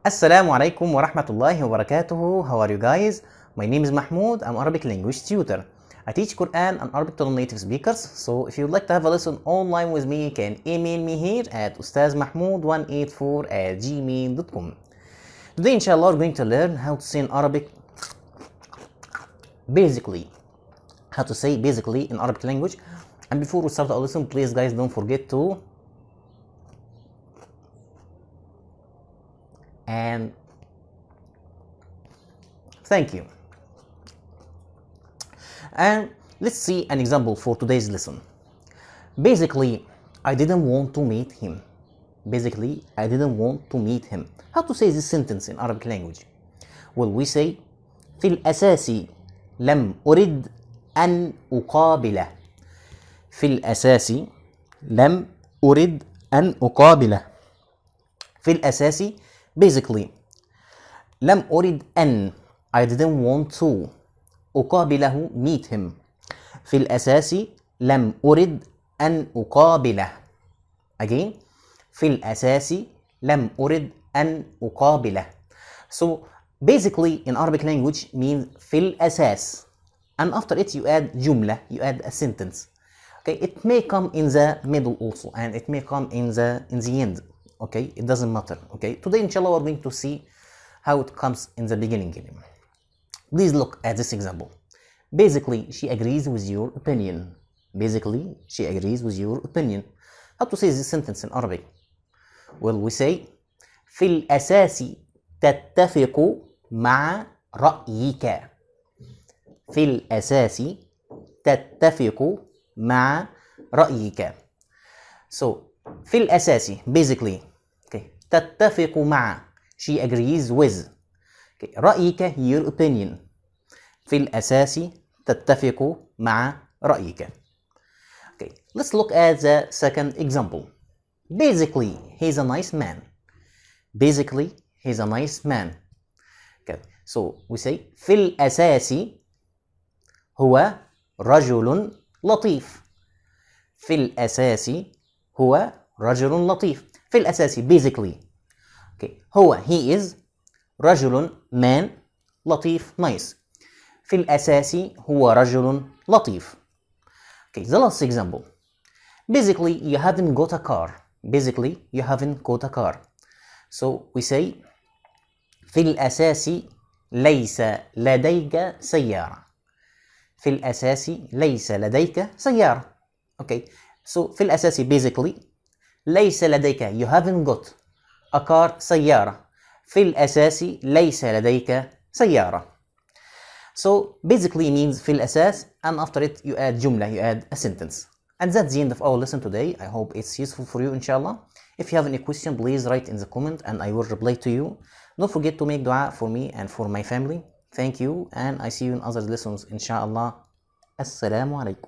Assalamu alaikum wa rahmatullahi wa barakatuhu. How are you guys? My name is Mahmoud. I'm Arabic language tutor. I teach Quran and Arabic to non-native speakers. So if you'd like to have a lesson online with me, you can email me here at ustazmahmoud184@gmail.com. Today, inshallah, we're going to learn how to say in Arabic basically. How to say basically in Arabic language. And before we start our lesson, please guys don't forget to and thank you. And let's see an example for today's lesson. Basically, I didn't want to meet him. Basically, I didn't want to meet him. How to say this sentence in Arabic language? Well, we say في الأساس لم أرد أن أقابله. في الأساس لم أرد أن أقابله. في الأساس basically لم أرد أن I didn't want to أقابله meet him. في الأساس لم أرد أن أقابله. Again في الأساس لم أرد أن أقابله. So basically in Arabic language means في الأساس, and after it you add جملة, you add a sentence. Okay, it may come in the middle also, and it may come in the end. Okay, it doesn't matter. Okay, today inshallah we're going to see how it comes in the beginning. Please look at this example. Basically, she agrees with your opinion. Basically, she agrees with your opinion. How to say this sentence in Arabic? Well, we say في الأساس تتفق مع رأيك. في الأساس تتفق مع رأيك. So في الأساس basically okay. تتفق مع she agrees with okay. رأيك your opinion. في الأساس تتفق مع رأيك. Okay, let's look at the second example. Basically, he's a nice man. Basically, he's a nice man. Okay, so we say في الأساس هو رجل لطيف. في الأساس هو رجل لطيف. في الأساس basically okay. هو he is رجل man لطيف nice. في الأساس هو رجل لطيف. Okay, the last example. Basically you haven't got a car. Basically you haven't got a car. So we say في الأساس ليس لديك سيارة. في الأساس ليس لديك سيارة. Okay, so في الأساس basically ليس لديك you haven't got a car سيارة. في الأساس ليس لديك سيارة. So basically means في الأساس, and after it you add جملة, you add a sentence. And that's the end of our lesson today. I hope it's useful for you inshallah. If you have any question, please write in the comment and I will reply to you. Don't forget to make dua for me and for my family. Thank you, and I see you in other lessons inshallah. Assalamu alaikum.